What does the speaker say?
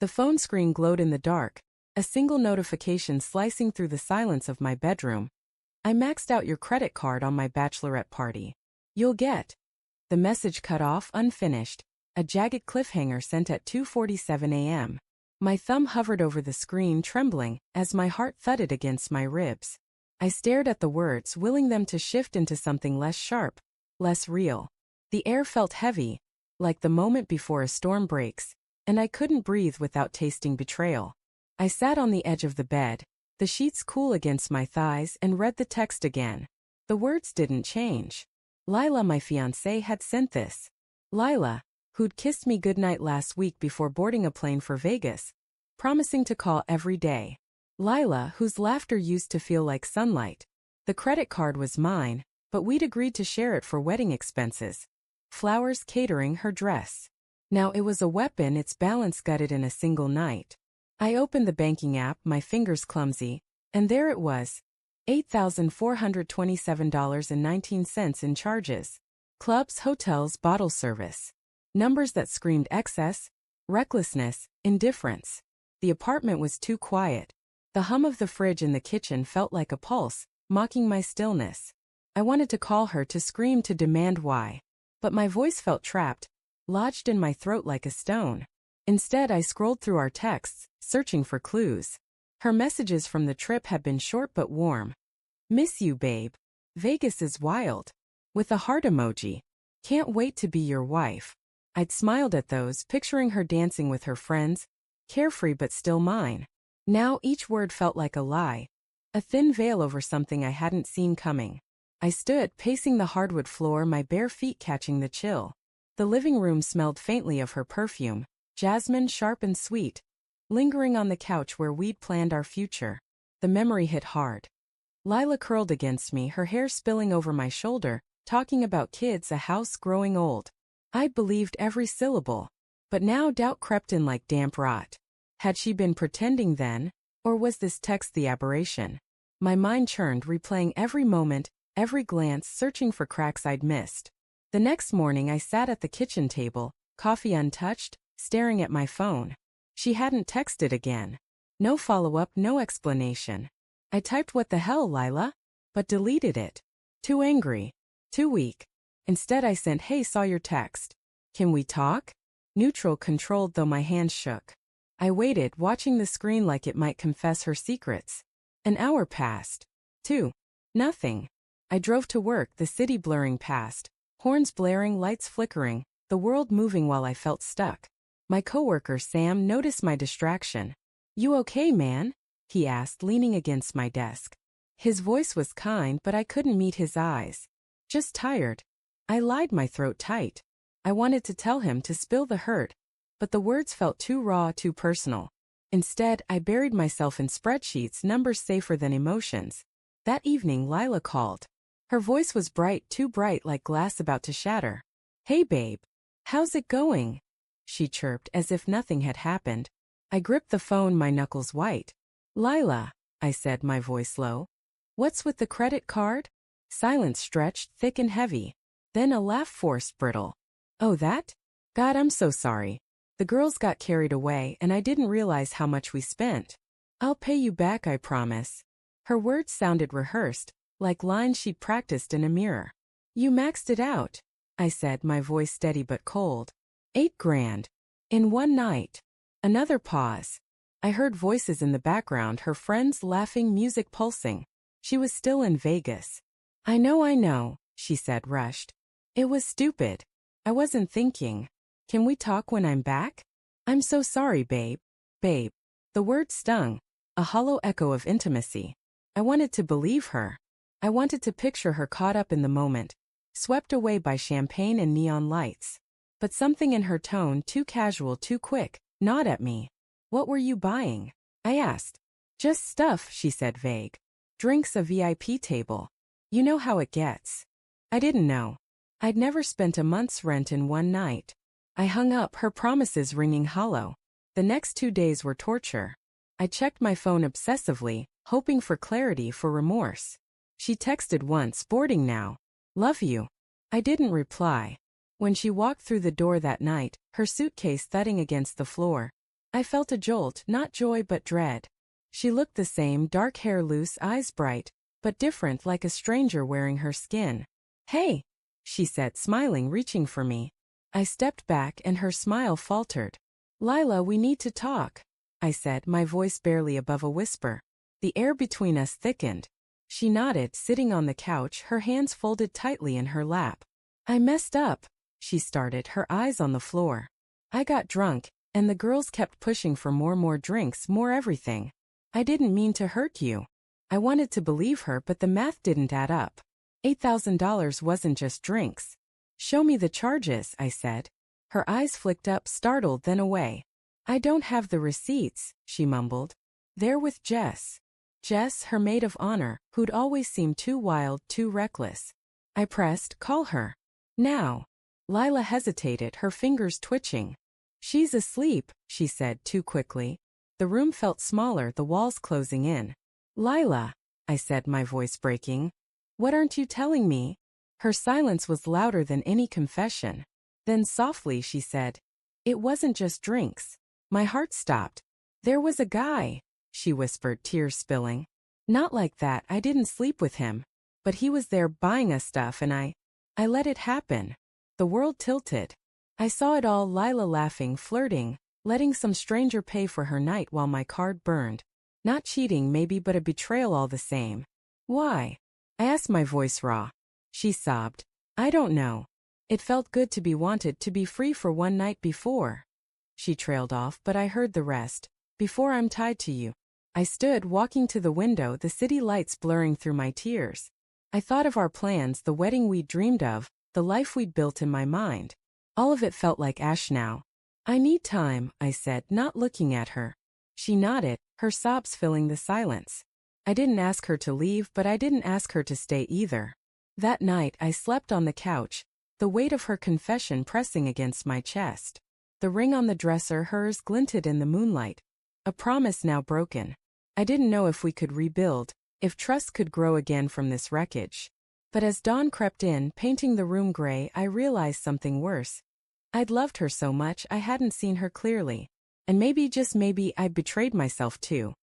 The phone screen glowed in the dark, a single notification slicing through the silence of my bedroom. I maxed out your credit card on my bachelorette party. You'll get. The message cut off unfinished, a jagged cliffhanger sent at 2:47 a.m. My thumb hovered over the screen, trembling, as my heart thudded against my ribs. I stared at the words, willing them to shift into something less sharp, less real. The air felt heavy, like the moment before a storm breaks, and I couldn't breathe without tasting betrayal. I sat on the edge of the bed, the sheets cool against my thighs, and read the text again. The words didn't change. Lila, my fiancé, had sent this. Lila, who'd kissed me goodnight last week before boarding a plane for Vegas, promising to call every day. Lila, whose laughter used to feel like sunlight. The credit card was mine, but we'd agreed to share it for wedding expenses. Flowers, catering, her dress. Now it was a weapon, its balance gutted in a single night. I opened the banking app, my fingers clumsy, and there it was. $8,427.19 in charges. Clubs, hotels, bottle service. Numbers that screamed excess, recklessness, indifference. The apartment was too quiet. The hum of the fridge in the kitchen felt like a pulse, mocking my stillness. I wanted to call her, to scream, to demand why. But my voice felt trapped, lodged in my throat like a stone. Instead, I scrolled through our texts, searching for clues. Her messages from the trip had been short but warm. Miss you, babe. Vegas is wild. With a heart emoji. Can't wait to be your wife. I'd smiled at those, picturing her dancing with her friends, carefree but still mine. Now each word felt like a lie, a thin veil over something I hadn't seen coming. I stood, pacing the hardwood floor, my bare feet catching the chill. The living room smelled faintly of her perfume, jasmine, sharp and sweet, lingering on the couch where we'd planned our future. The memory hit hard. Lila curled against me, her hair spilling over my shoulder, talking about kids, a house, growing old. I believed every syllable, but now doubt crept in like damp rot. Had she been pretending then, or was this text the aberration? My mind churned, replaying every moment, every glance, searching for cracks I'd missed. The next morning I sat at the kitchen table, coffee untouched, staring at my phone. She hadn't texted again. No follow-up, no explanation. I typed, "What the hell, Lila?" but deleted it. Too angry. Too weak. Instead I sent, "Hey, saw your text. Can we talk?" Neutral, controlled, though my hands shook. I waited, watching the screen like it might confess her secrets. An hour passed. 2. Nothing. I drove to work, the city blurring past. Horns blaring, lights flickering, the world moving while I felt stuck. My coworker, Sam, noticed my distraction. "You okay, man?" he asked, leaning against my desk. His voice was kind, but I couldn't meet his eyes. "Just tired." I lied, my throat tight. I wanted to tell him, to spill the hurt, but the words felt too raw, too personal. Instead, I buried myself in spreadsheets, numbers safer than emotions. That evening, Lila called. Her voice was bright, too bright, like glass about to shatter. "Hey, babe. How's it going?" she chirped, as if nothing had happened. I gripped the phone, my knuckles white. "Lila," I said, my voice low. "What's with the credit card?" Silence stretched, thick and heavy. Then a laugh, forced, brittle. "Oh, that? God, I'm so sorry. The girls got carried away, and I didn't realize how much we spent. I'll pay you back, I promise." Her words sounded rehearsed, like lines she'd practiced in a mirror. "You maxed it out," I said, my voice steady but cold. $8,000. In one night." Another pause. I heard voices in the background, her friends laughing, music pulsing. She was still in Vegas. I know, she said, rushed. "It was stupid. I wasn't thinking. Can we talk when I'm back?" "I'm so sorry, babe." Babe. The word stung, a hollow echo of intimacy. I wanted to believe her. I wanted to picture her caught up in the moment, swept away by champagne and neon lights. But something in her tone, too casual, too quick, gnawed at me. "What were you buying?" I asked. "Just stuff," she said, vague. "Drinks, a VIP table. You know how it gets." I didn't know. I'd never spent a month's rent in one night. I hung up, her promises ringing hollow. The next 2 days were torture. I checked my phone obsessively, hoping for clarity, for remorse. She texted once, "Boarding now. Love you." I didn't reply. When she walked through the door that night, her suitcase thudding against the floor, I felt a jolt, not joy but dread. She looked the same, dark hair loose, eyes bright, but different, like a stranger wearing her skin. "Hey," she said, smiling, reaching for me. I stepped back and her smile faltered. "Lila, we need to talk," I said, my voice barely above a whisper. The air between us thickened. She nodded, sitting on the couch, her hands folded tightly in her lap. "I messed up," she started, her eyes on the floor. "I got drunk, and the girls kept pushing for more drinks, more everything. I didn't mean to hurt you." I wanted to believe her, but the math didn't add up. $8,000 wasn't just drinks. "Show me the charges," I said. Her eyes flicked up, startled, then away. "I don't have the receipts," she mumbled. "They're with Jess." Jess, her maid of honor, who'd always seemed too wild, too reckless. I pressed, "Call her. Now." Lila hesitated, her fingers twitching. "She's asleep," she said too quickly. The room felt smaller, the walls closing in. "Lila," I said, my voice breaking. "What aren't you telling me?" Her silence was louder than any confession. Then softly she said, "It wasn't just drinks." My heart stopped. "There was a guy," she whispered, tears spilling. "Not like that, I didn't sleep with him. But he was there buying us stuff and I let it happen." The world tilted. I saw it all, Lila laughing, flirting, letting some stranger pay for her night while my card burned. Not cheating maybe, but a betrayal all the same. "Why?" I asked, my voice raw. She sobbed. "I don't know. It felt good to be wanted, to be free for one night before." She trailed off, but I heard the rest. "Before I'm tied to you." I stood, walking to the window, the city lights blurring through my tears. I thought of our plans, the wedding we'd dreamed of, the life we'd built in my mind. All of it felt like ash now. "I need time," I said, not looking at her. She nodded, her sobs filling the silence. I didn't ask her to leave, but I didn't ask her to stay either. That night I slept on the couch, the weight of her confession pressing against my chest. The ring on the dresser, hers, glinted in the moonlight. A promise now broken. I didn't know if we could rebuild, if trust could grow again from this wreckage. But as dawn crept in, painting the room gray, I realized something worse. I'd loved her so much I hadn't seen her clearly. And maybe, just maybe, I'd betrayed myself too.